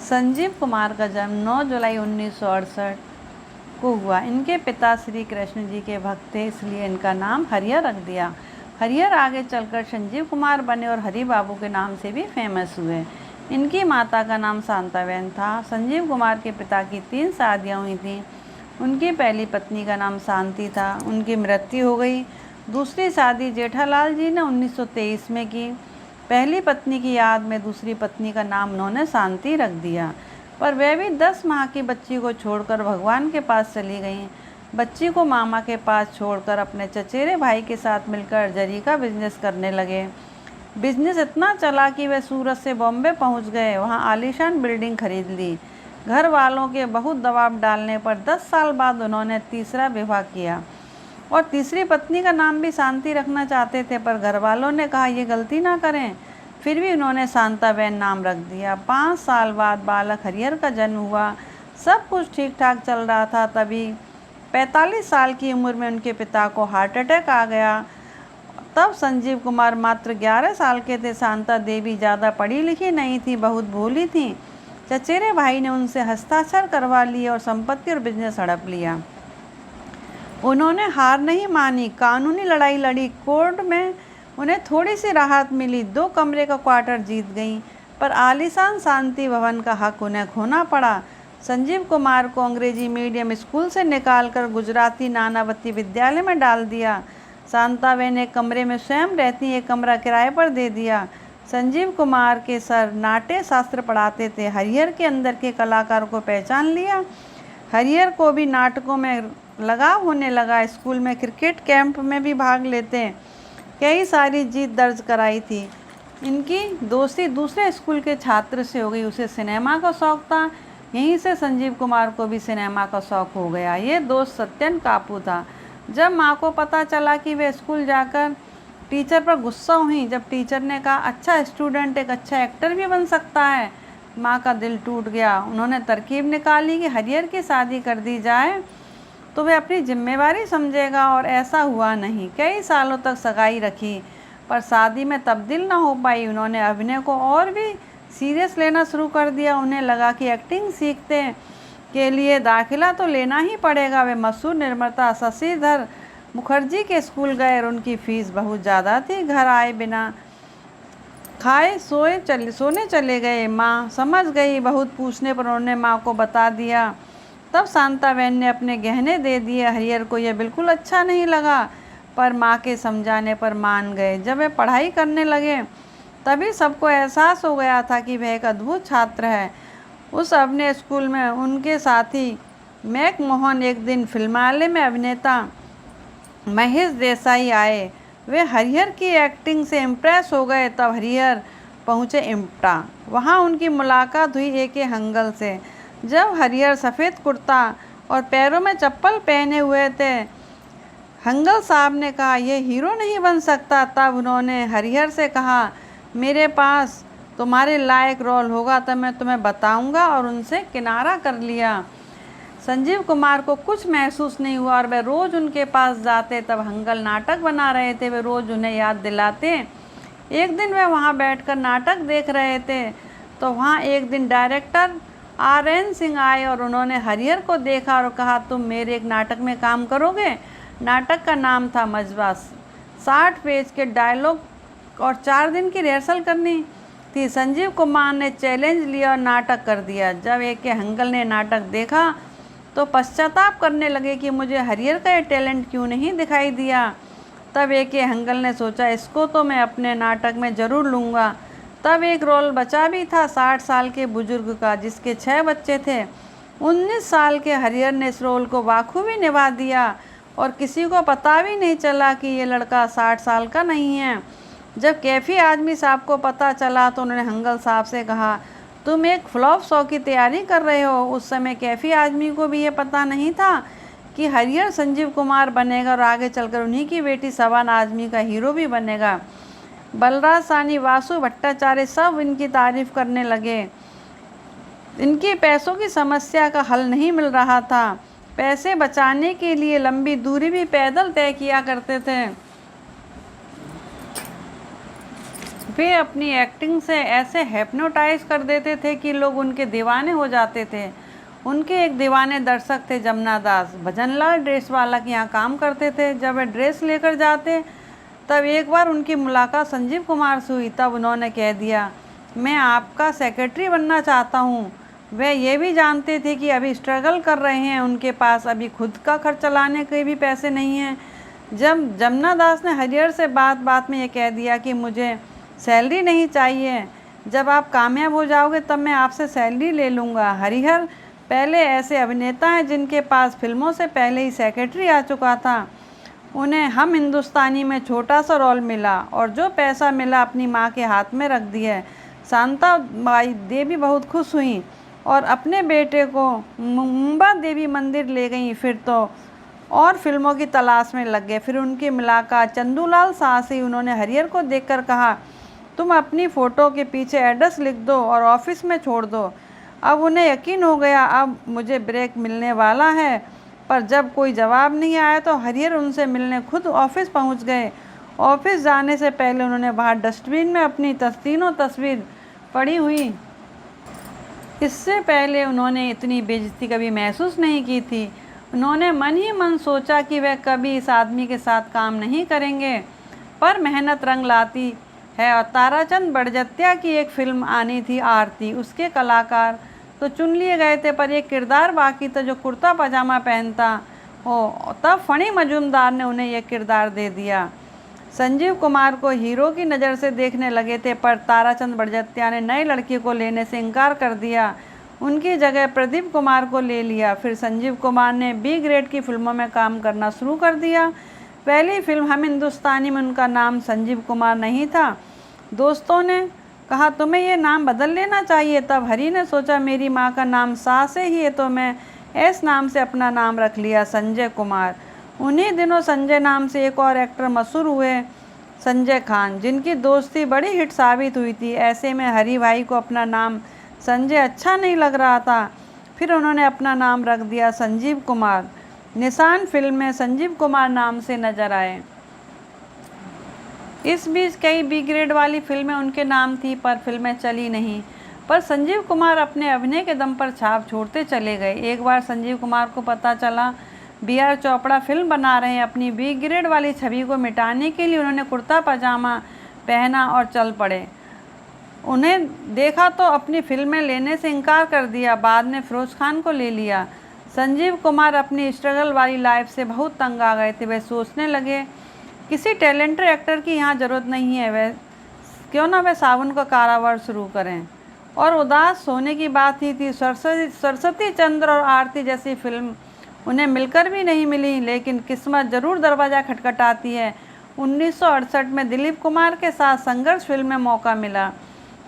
संजीव कुमार का जन्म 9 जुलाई 1968 को हुआ। इनके पिता श्री कृष्ण जी के भक्त थे, इसलिए इनका नाम हरिहर रख दिया। हरिहर आगे चलकर संजीव कुमार बने और हरि बाबू के नाम से भी फेमस हुए। इनकी माता का नाम शांताबेन था। संजीव कुमार के पिता की 3 शादियाँ हुई थीं। उनकी पहली पत्नी का नाम शांति था, उनकी मृत्यु हो गई। दूसरी शादी जेठालाल जी ने 1923 में की। पहली पत्नी की याद में दूसरी पत्नी का नाम उन्होंने शांति रख दिया, पर वह भी 10 माह की बच्ची को छोड़कर भगवान के पास चली गईं। बच्ची को मामा के पास छोड़कर अपने चचेरे भाई के साथ मिलकर जरी का बिजनेस करने लगे। बिजनेस इतना चला कि वे सूरत से बॉम्बे पहुंच गए, वहां आलीशान बिल्डिंग खरीद ली। घर वालों के बहुत दबाव डालने पर 10 साल बाद उन्होंने तीसरा विवाह किया और तीसरी पत्नी का नाम भी शांति रखना चाहते थे, पर घर वालों ने कहा ये गलती ना करें। फिर भी उन्होंने शांताबेन नाम रख दिया। 5 साल बाद बालक हरिहर का जन्म हुआ। सब कुछ ठीक ठाक चल रहा था, तभी 45 साल की उम्र में उनके पिता को हार्ट अटैक आ गया। तब संजीव कुमार मात्र 11 साल के थे। शांता देवी ज़्यादा पढ़ी लिखी नहीं थी, बहुत भोली थी। चचेरे भाई ने उनसे हस्ताक्षर करवा लिए और संपत्ति और बिजनेस हड़प लिया। उन्होंने हार नहीं मानी, कानूनी लड़ाई लड़ी। कोर्ट में उन्हें थोड़ी सी राहत मिली, 2 कमरे का क्वार्टर जीत गईं, पर आलीशान शांति भवन का हक उन्हें खोना पड़ा। संजीव कुमार को अंग्रेजी मीडियम स्कूल से निकालकर गुजराती नानावती विद्यालय में डाल दिया। शांताबेन एक कमरे में स्वयं रहती, एक कमरा किराए पर दे दिया। संजीव कुमार के सर नाट्य शास्त्र पढ़ाते थे। हरिहर के अंदर के कलाकारों को पहचान लिया। हरिहर को भी नाटकों में लगाव होने लगा। स्कूल में क्रिकेट कैंप में भी भाग लेते, कई सारी जीत दर्ज कराई थी। इनकी दोस्ती दूसरे स्कूल के छात्र से हो गई। उसे सिनेमा का शौक़ था, यहीं से संजीव कुमार को भी सिनेमा का शौक़ हो गया। ये दोस्त सत्यन कापू था। जब माँ को पता चला कि वे स्कूल जाकर टीचर पर गुस्सा हुई, जब टीचर ने कहा अच्छा स्टूडेंट एक अच्छा एक्टर भी बन सकता है, माँ का दिल टूट गया। उन्होंने तरकीब निकाली कि हरिहर की शादी कर दी जाए तो वह अपनी जिम्मेवारी समझेगा, और ऐसा हुआ नहीं। कई सालों तक सगाई रखी, पर शादी में तब्दील ना हो पाई। उन्होंने अभिनय को और भी सीरियस लेना शुरू कर दिया। उन्हें लगा कि एक्टिंग सीखते के लिए दाखिला तो लेना ही पड़ेगा। वे मशहूर निर्माता शशिधर मुखर्जी के स्कूल गए और उनकी फ़ीस बहुत ज़्यादा थी। घर आए बिना खाए सोने चले गए। माँ समझ गई। बहुत पूछने पर उन्होंने माँ को बता दिया। तब शांताबेन ने अपने गहने दे दिए। हरिहर को यह बिल्कुल अच्छा नहीं लगा, पर माँ के समझाने पर मान गए। जब वे पढ़ाई करने लगे तभी सबको एहसास हो गया था कि वह एक अद्भुत छात्र है। उस अभिनय स्कूल में उनके साथी मैक मोहन एक दिन फिल्मालय में अभिनेता महेश देसाई आए। वे हरिहर की एक्टिंग से इम्प्रेस हो गए। तब हरिहर पहुँचे इम्प्टा। वहाँ उनकी मुलाकात हुई ए.के. हंगल से। जब हरिहर सफ़ेद कुर्ता और पैरों में चप्पल पहने हुए थे, हंगल साहब ने कहा यह हीरो नहीं बन सकता। तब उन्होंने हरिहर से कहा मेरे पास तुम्हारे लायक रोल होगा तो मैं तुम्हें बताऊंगा, और उनसे किनारा कर लिया। संजीव कुमार को कुछ महसूस नहीं हुआ और वे रोज़ उनके पास जाते। तब हंगल नाटक बना रहे थे, वे रोज़ उन्हें याद दिलाते। एक दिन वे वहाँ बैठकर नाटक देख रहे थे तो वहाँ एक दिन डायरेक्टर R.N. सिंह आए और उन्होंने हरिहर को देखा और कहा तुम मेरे एक नाटक में काम करोगे। नाटक का नाम था मजबा। 60 पेज के डायलॉग और 4 दिन की रिहर्सल करनी थी। संजीव कुमार ने चैलेंज लिया और नाटक कर दिया। जब ए.के. हंगल ने नाटक देखा तो पश्चाताप करने लगे कि मुझे हरिहर का ये टैलेंट क्यों नहीं दिखाई दिया। तब ए.के. हंगल ने सोचा इसको तो मैं अपने नाटक में ज़रूर लूँगा। तब एक रोल बचा भी था 60 साल के बुजुर्ग का, जिसके 6 बच्चे थे। 19 साल के हरिहर ने इस रोल को बाखूबी निभा दिया और किसी को पता भी नहीं चला कि ये लड़का 60 साल का नहीं है। जब कैफ़ी आजमी साहब को पता चला तो उन्होंने हंगल साहब से कहा तुम एक फ्लॉप शो की तैयारी कर रहे हो। उस समय कैफ़ी आजमी को भी ये पता नहीं था कि हरिहर संजीव कुमार बनेगा और आगे चलकर उन्हीं की बेटी सवान आजमी का हीरो भी बनेगा। बलराज साहनी, वासु भट्टाचार्य सब इनकी तारीफ़ करने लगे। इनकी पैसों की समस्या का हल नहीं मिल रहा था। पैसे बचाने के लिए लंबी दूरी भी पैदल तय किया करते थे। वे अपनी एक्टिंग से ऐसे हिप्नोटाइज कर देते थे कि लोग उनके दीवाने हो जाते थे। उनके एक दीवाने दर्शक थे जमुना दास, भजनलाल ड्रेस वाला के यहाँ काम करते थे। जब वे ड्रेस लेकर जाते तब एक बार उनकी मुलाकात संजीव कुमार से हुई। तब उन्होंने कह दिया, मैं आपका सेक्रेटरी बनना चाहता हूँ। वे ये भी जानते थे कि अभी स्ट्रगल कर रहे हैं, उनके पास अभी खुद का खर्च चलाने के भी पैसे नहीं हैं। जब जमुना दास ने हरिहर से बात बात में ये कह दिया कि मुझे सैलरी नहीं चाहिए, जब आप कामयाब हो जाओगे तब मैं आपसे सैलरी ले लूँगा। हरिहर पहले ऐसे अभिनेता हैं जिनके पास फिल्मों से पहले ही सेक्रेटरी आ चुका था। उन्हें हम हिंदुस्तानी में छोटा सा रोल मिला और जो पैसा मिला अपनी माँ के हाथ में रख दिया। शांता बाई देवी बहुत खुश हुई और अपने बेटे को मुंबा देवी मंदिर ले गई। फिर तो और फिल्मों की तलाश में लग गए। फिर उनकी मुलाकात चंदूलाल शाह से। उन्होंने हरिहर को देखकर कहा, तुम अपनी फ़ोटो के पीछे एड्रेस लिख दो और ऑफिस में छोड़ दो। अब उन्हें यकीन हो गया अब मुझे ब्रेक मिलने वाला है। पर जब कोई जवाब नहीं आया तो हरिहर उनसे मिलने खुद ऑफिस पहुंच गए। ऑफिस जाने से पहले उन्होंने बाहर डस्टबिन में अपनी तीनों तस्वीर पड़ी हुई। इससे पहले उन्होंने इतनी बेइज्जती कभी महसूस नहीं की थी। उन्होंने मन ही मन सोचा कि वह कभी इस आदमी के साथ काम नहीं करेंगे, पर मेहनत रंग लाती है। और ताराचंद बड़जत्या की एक फिल्म आनी थी, आरती। उसके कलाकार तो चुन लिए गए थे, पर एक किरदार बाकी था जो कुर्ता पजामा पहनता हो। तब फणी मजूमदार ने उन्हें यह किरदार दे दिया। संजीव कुमार को हीरो की नज़र से देखने लगे थे, पर ताराचंद बड़जत्या ने नए लड़के को लेने से इनकार कर दिया। उनकी जगह प्रदीप कुमार को ले लिया। फिर संजीव कुमार ने बी ग्रेड की फिल्मों में काम करना शुरू कर दिया। पहली फिल्म हम हिंदुस्तानी में उनका नाम संजीव कुमार नहीं था। दोस्तों ने कहा, तुम्हें ये नाम बदल लेना चाहिए। तब हरी ने सोचा, मेरी माँ का नाम सा से ही है, तो मैं एस नाम से अपना नाम रख लिया, संजय कुमार। उन्हीं दिनों संजय नाम से एक और एक्टर मशहूर हुए, संजय खान, जिनकी दोस्ती बड़ी हिट साबित हुई थी। ऐसे में हरी भाई को अपना नाम संजय अच्छा नहीं लग रहा था। फिर उन्होंने अपना नाम रख दिया संजीव कुमार। निशान फिल्म में संजीव कुमार नाम से नजर आए। इस बीच कई बी ग्रेड वाली फिल्में उनके नाम थी, पर फिल्में चली नहीं। पर संजीव कुमार अपने अभिनय के दम पर छाप छोड़ते चले गए। एक बार संजीव कुमार को पता चला B.R. चोपड़ा फिल्म बना रहे हैं। अपनी बी ग्रेड वाली छवि को मिटाने के लिए उन्होंने कुर्ता पजामा पहना और चल पड़े। उन्हें देखा तो अपनी फिल्में लेने से इनकार कर दिया। बाद में फिरोज खान को ले लिया। संजीव कुमार अपनी स्ट्रगल वाली लाइफ से बहुत तंग आ गए थे। वे सोचने लगे, किसी टैलेंटेड एक्टर की यहाँ ज़रूरत नहीं है, वे क्यों ना वे सावन का कारोबार शुरू करें। और उदास होने की बात ही थी। सरस्वती चंद्र और आरती जैसी फिल्म उन्हें मिलकर भी नहीं मिली, लेकिन किस्मत ज़रूर दरवाज़ा खटखटाती है। 1968 में दिलीप कुमार के साथ संघर्ष फिल्म में मौका मिला।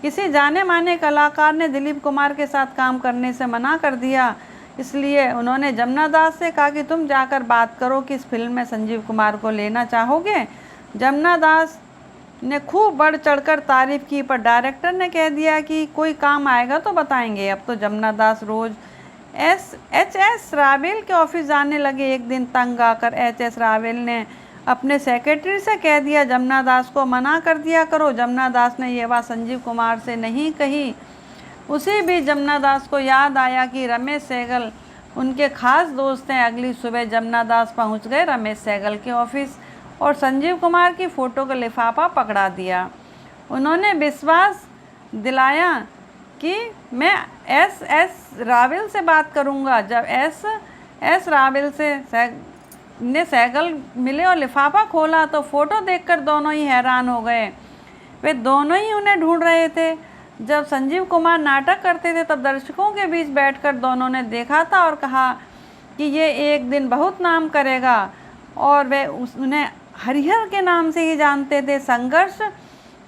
किसी जाने माने कलाकार ने दिलीप कुमार के साथ काम करने से मना कर दिया, इसलिए उन्होंने जमुना दास से कहा कि तुम जाकर बात करो कि इस फिल्म में संजीव कुमार को लेना चाहोगे। जमुना दास ने खूब बढ़ चढ़कर तारीफ की, पर डायरेक्टर ने कह दिया कि कोई काम आएगा तो बताएंगे। अब तो जमुना दास रोज़ H.S. रावेल के ऑफिस जाने लगे। एक दिन तंग आकर H.S. रावेल ने अपने सेक्रेटरी से कह दिया, जमुना दास को मना कर दिया करो। जमुना दास ने यह बात संजीव कुमार से नहीं कही। उसी बीच जमुना दास को याद आया कि रमेश सहगल उनके खास दोस्त हैं। अगली सुबह जमुना दास पहुंच गए रमेश सहगल के ऑफिस और संजीव कुमार की फ़ोटो का लिफाफा पकड़ा दिया। उन्होंने विश्वास दिलाया कि मैं S.S. रावेल से बात करूंगा। जब S.S. रावेल से सहगल मिले और लिफाफा खोला तो फ़ोटो देखकर दोनों ही हैरान हो गए। वे दोनों ही उन्हें ढूंढ रहे थे। जब संजीव कुमार नाटक करते थे तब दर्शकों के बीच बैठकर दोनों ने देखा था और कहा कि ये एक दिन बहुत नाम करेगा, और वे उन्हें हरिहर के नाम से ही जानते थे। संघर्ष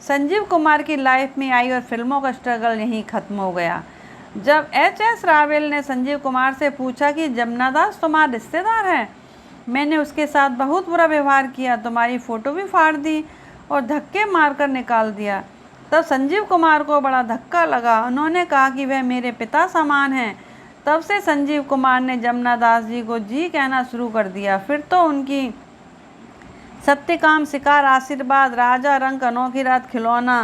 संजीव कुमार की लाइफ में आई और फिल्मों का स्ट्रगल यहीं ख़त्म हो गया। जब H.S. रावेल ने संजीव कुमार से पूछा कि जमुना दास तुम्हारा रिश्तेदार है, मैंने उसके साथ बहुत बुरा व्यवहार किया, तुम्हारी फ़ोटो भी फाड़ दी और धक्के मारकर निकाल दिया। तब संजीव कुमार को बड़ा धक्का लगा। उन्होंने कहा कि वह मेरे पिता समान हैं। तब से संजीव कुमार ने जमुना दास जी को जी कहना शुरू कर दिया। फिर तो उनकी सत्यकाम, शिकार, आशीर्वाद, राजा रंग, अनोखी रात, खिलौना,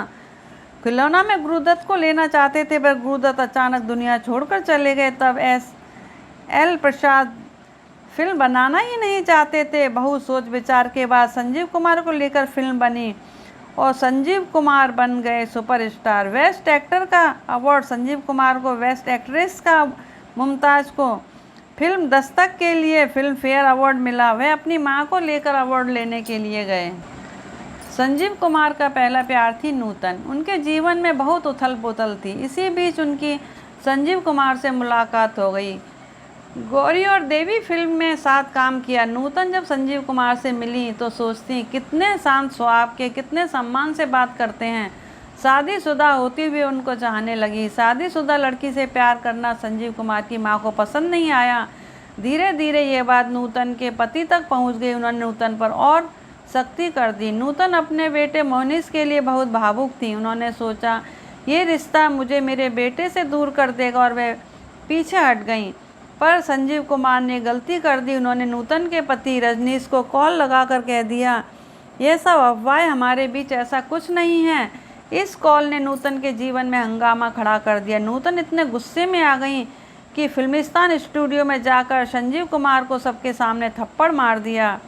खिलौना में गुरुदत्त को लेना चाहते थे, पर गुरुदत्त अचानक दुनिया छोड़कर चले गए। तब एल प्रसाद फिल्म बनाना ही नहीं चाहते थे। बहुत सोच विचार के बाद संजीव कुमार को लेकर फिल्म बनी और संजीव कुमार बन गए सुपरस्टार। बेस्ट एक्टर का अवार्ड संजीव कुमार को, बेस्ट एक्ट्रेस का मुमताज़ को, फिल्म दस्तक के लिए फिल्म फेयर अवार्ड मिला। वह अपनी मां को लेकर अवार्ड लेने के लिए गए। संजीव कुमार का पहला प्यार थी नूतन। उनके जीवन में बहुत उथल पुथल थी। इसी बीच उनकी संजीव कुमार से मुलाकात हो गई। गौरी और देवी फिल्म में साथ काम किया। नूतन जब संजीव कुमार से मिली तो सोचती कितने शांत स्वभाव के, कितने सम्मान से बात करते हैं। शादीशुदा होती हुई उनको चाहने लगी। शादीशुदा लड़की से प्यार करना संजीव कुमार की मां को पसंद नहीं आया। धीरे धीरे ये बात नूतन के पति तक पहुंच गई। उन्होंने नूतन पर और सख्ती कर दी। नूतन अपने बेटे मोहनिस के लिए बहुत भावुक थी। उन्होंने सोचा ये रिश्ता मुझे मेरे बेटे से दूर कर देगा और वह पीछे हट गईं। पर संजीव कुमार ने गलती कर दी। उन्होंने नूतन के पति रजनीश को कॉल लगाकर कह दिया ये सब अफवाहें, हमारे बीच ऐसा कुछ नहीं है। इस कॉल ने नूतन के जीवन में हंगामा खड़ा कर दिया। नूतन इतने गुस्से में आ गईं कि फिल्मिस्तान स्टूडियो में जाकर संजीव कुमार को सबके सामने थप्पड़ मार दिया।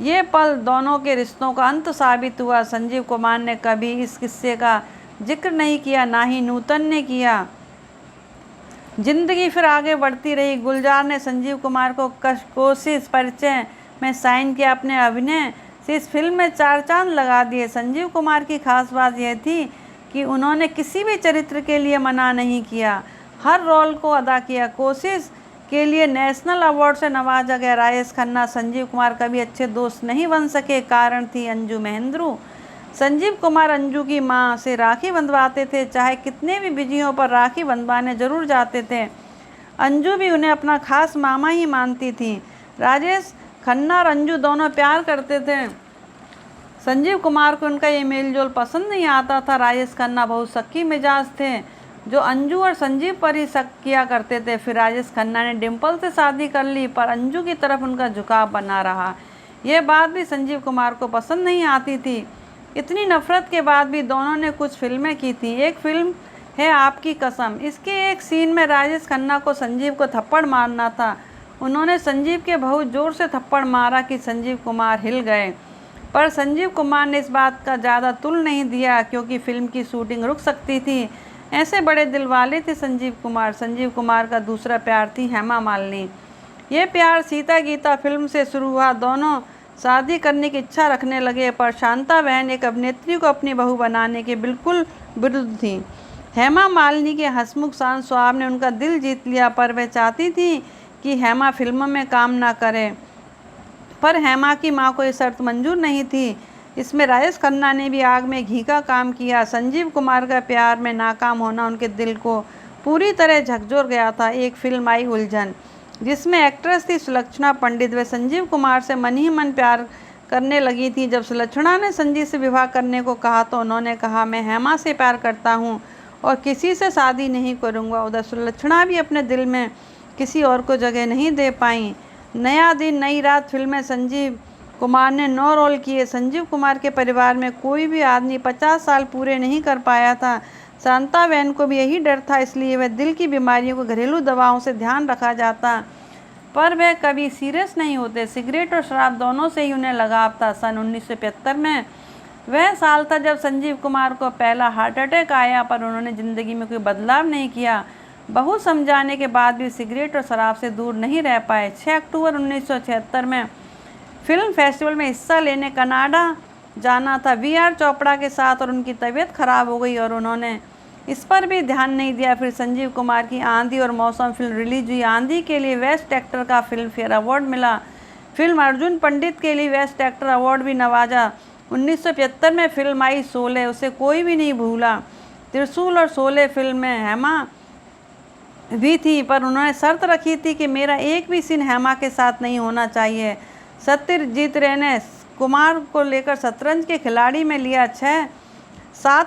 ये पल दोनों के रिश्तों का अंत साबित हुआ। संजीव कुमार ने कभी इस किस्से का जिक्र नहीं किया, ना ही नूतन ने किया। जिंदगी फिर आगे बढ़ती रही। गुलजार ने संजीव कुमार को कोशिश परिचय में साइन किया। अपने अभिनय से इस फिल्म में 4 चांद लगा दिए। संजीव कुमार की खास बात यह थी कि उन्होंने किसी भी चरित्र के लिए मना नहीं किया, हर रोल को अदा किया। कोशिश के लिए नेशनल अवार्ड से नवाजा गया। राजेश खन्ना संजीव कुमार कभी अच्छे दोस्त नहीं बन सके, कारण थी अंजू महेंद्रू। संजीव कुमार अंजू की मां से राखी बंधवाते थे। चाहे कितने भी बिजी हों पर राखी बंधवाने जरूर जाते थे। अंजू भी उन्हें अपना खास मामा ही मानती थी। राजेश खन्ना और अंजू दोनों प्यार करते थे। संजीव कुमार को उनका ये मेलजोल पसंद नहीं आता था। राजेश खन्ना बहुत शक्की मिजाज थे, जो अंजू और संजीव पर ही शक किया करते थे। फिर राजेश खन्ना ने डिम्पल से शादी कर ली, पर अंजू की तरफ उनका झुकाव बना रहा। यह बात भी संजीव कुमार को पसंद नहीं आती थी। इतनी नफरत के बाद भी दोनों ने कुछ फिल्में की थी। एक फिल्म है आपकी कसम। इसके एक सीन में राजेश खन्ना को संजीव को थप्पड़ मारना था। उन्होंने संजीव के बहुत ज़ोर से थप्पड़ मारा कि संजीव कुमार हिल गए, पर संजीव कुमार ने इस बात का ज़्यादा तुल नहीं दिया, क्योंकि फिल्म की शूटिंग रुक सकती थी। ऐसे बड़े दिल वाले थे संजीव कुमार। संजीव कुमार का दूसरा प्यार थी हेमा मालिनी। ये प्यार सीता गीता फिल्म से शुरू हुआ। दोनों शादी करने की इच्छा रखने लगे, पर शांता बहन एक अभिनेत्री को अपनी बहू बनाने के बिल्कुल विरुद्ध थी। हेमा मालिनी के हंसमुख शांत स्वभाव ने उनका दिल जीत लिया, पर वह चाहती थी कि हेमा फिल्मों में काम ना करे। पर हेमा की मां को ये शर्त मंजूर नहीं थी। इसमें राजेश खन्ना ने भी आग में घी का काम किया। संजीव कुमार का प्यार में नाकाम होना उनके दिल को पूरी तरह झकझोर गया था। एक फिल्म आई उलझन, जिसमें एक्ट्रेस थी सुलक्षणा पंडित। वे संजीव कुमार से मन ही मन प्यार करने लगी थी। जब सुलक्षणा ने संजीव से विवाह करने को कहा तो उन्होंने कहा मैं हेमा से प्यार करता हूँ और किसी से शादी नहीं करूँगा। उधर सुलक्षणा भी अपने दिल में किसी और को जगह नहीं दे पाई। नया दिन नई रात फिल्म में संजीव कुमार ने 9 रोल किए। संजीव कुमार के परिवार में कोई भी आदमी 50 साल पूरे नहीं कर पाया था। शांता बहन को भी यही डर था, इसलिए वह दिल की बीमारियों को घरेलू दवाओं से ध्यान रखा जाता, पर वह कभी सीरियस नहीं होते। सिगरेट और शराब दोनों से ही उन्हें लगाव था। सन 1975 में वह साल था जब संजीव कुमार को पहला हार्ट अटैक आया, पर उन्होंने ज़िंदगी में कोई बदलाव नहीं किया। बहुत समझाने के बाद भी सिगरेट और शराब से दूर नहीं रह पाए। 6 अक्टूबर 1976 में फिल्म फेस्टिवल में हिस्सा लेने कनाडा जाना था VR चोपड़ा के साथ, और उनकी तबीयत खराब हो गई और उन्होंने इस पर भी ध्यान नहीं दिया। फिर संजीव कुमार की आंधी और मौसम फिल्म रिलीज हुई। आंधी के लिए बेस्ट एक्टर का फिल्म फेयर अवार्ड मिला। फिल्म अर्जुन पंडित के लिए बेस्ट एक्टर अवार्ड भी नवाजा। 1975 में फिल्म आई शोले, उसे कोई भी नहीं भूला। त्रिशूल और शोले फिल्म में हेमा भी थी, पर उन्होंने शर्त रखी थी कि मेरा एक भी सीन हेमा के साथ नहीं होना चाहिए। सत्यजीत रे ने कुमार को लेकर शतरंज के खिलाड़ी में लिया। 6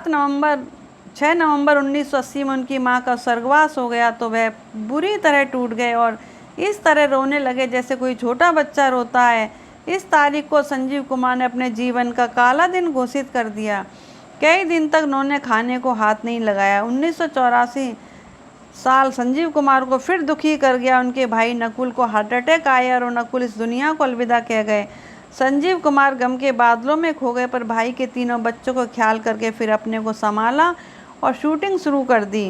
नवंबर 1980 में उनकी मां का स्वर्गवास हो गया तो वह बुरी तरह टूट गए और इस तरह रोने लगे जैसे कोई छोटा बच्चा रोता है। इस तारीख को संजीव कुमार ने अपने जीवन का काला दिन घोषित कर दिया। कई दिन तक उन्होंने खाने को हाथ नहीं लगाया। 1984 साल संजीव कुमार को फिर दुखी कर गया। उनके भाई नकुल को हार्ट अटैक आया और नकुल इस दुनिया को अलविदा कह गए। संजीव कुमार गम के बादलों में खो गए, पर भाई के तीनों बच्चों को ख्याल करके फिर अपने को संभाला और शूटिंग शुरू कर दी।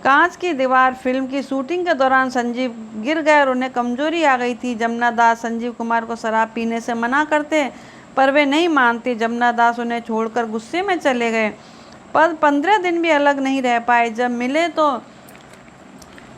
कांच की दीवार फिल्म की शूटिंग के दौरान संजीव गिर गए और उन्हें कमजोरी आ गई थी। जमुना दास संजीव कुमार को शराब पीने से मना करते, पर वे नहीं मानते। जमुना दास उन्हें छोड़कर गुस्से में चले गए, पर 15 दिन भी अलग नहीं रह पाए। जब मिले तो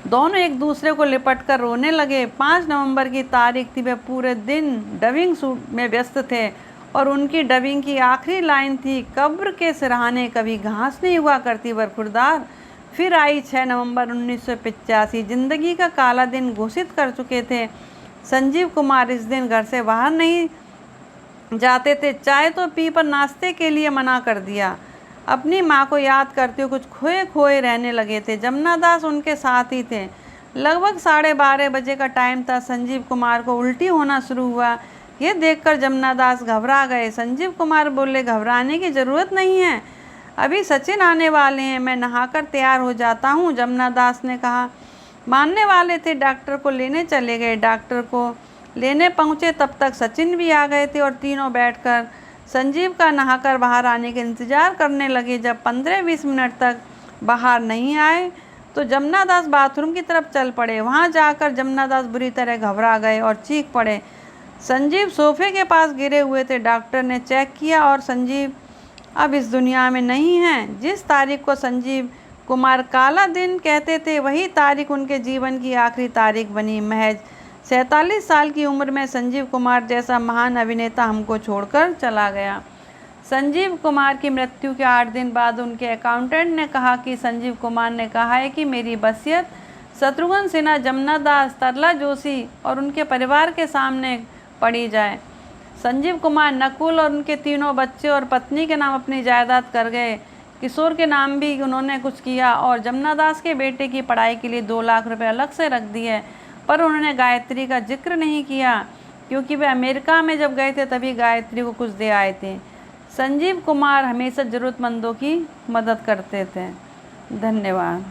दोनों एक दूसरे को लिपट कर रोने लगे। 5 नवंबर की तारीख थी। वे पूरे दिन डबिंग शूट में व्यस्त थे और उनकी डबिंग की आखिरी लाइन थी, कब्र के सिरहाने कभी घास नहीं हुआ करती बरखुरदार। फिर आई 6 नवंबर 1985। जिंदगी का काला दिन घोषित कर चुके थे। संजीव कुमार इस दिन घर से बाहर नहीं जाते थे। चाय तो पी, पर नाश्ते के लिए मना कर दिया। अपनी माँ को याद करते हुए कुछ खोए खोए रहने लगे थे। जमुना दास उनके साथ ही थे। लगभग 12:30 बजे का टाइम था। संजीव कुमार को उल्टी होना शुरू हुआ। ये देखकर जमुना दास घबरा गए। संजीव कुमार बोले, घबराने की ज़रूरत नहीं है, अभी सचिन आने वाले हैं, मैं नहाकर तैयार हो जाता हूँ। जमुना दास ने कहा। मानने वाले थे। डॉक्टर को लेने चले गए। डॉक्टर को लेने पहुँचे तब तक सचिन भी आ गए थे और तीनों बैठकर संजीव का नहाकर बाहर आने के इंतज़ार करने लगे। जब 15-20 मिनट तक बाहर नहीं आए तो जमुना दास बाथरूम की तरफ चल पड़े। वहां जाकर जमुना दास बुरी तरह घबरा गए और चीख पड़े। संजीव सोफे के पास गिरे हुए थे। डॉक्टर ने चेक किया और संजीव अब इस दुनिया में नहीं हैं। जिस तारीख को संजीव कुमार काला दिन कहते थे, वही तारीख उनके जीवन की आखिरी तारीख बनी। महज 47 साल की उम्र में संजीव कुमार जैसा महान अभिनेता हमको छोड़कर चला गया। संजीव कुमार की मृत्यु के 8 दिन बाद उनके अकाउंटेंट ने कहा कि संजीव कुमार ने कहा है कि मेरी वसीयत शत्रुघ्न सिन्हा, जमुना दास, तरला जोशी और उनके परिवार के सामने पड़ी जाए। संजीव कुमार नकुल और उनके तीनों बच्चे और पत्नी के नाम अपनी जायदाद कर गए। किशोर के नाम भी उन्होंने कुछ किया और जमुना दास के बेटे की पढ़ाई के लिए 2 लाख रुपए अलग से रख दिए। पर उन्होंने गायत्री का जिक्र नहीं किया, क्योंकि वे अमेरिका में जब गए थे तभी गायत्री को कुछ दे आए थे। संजीव कुमार हमेशा ज़रूरतमंदों की मदद करते थे। धन्यवाद।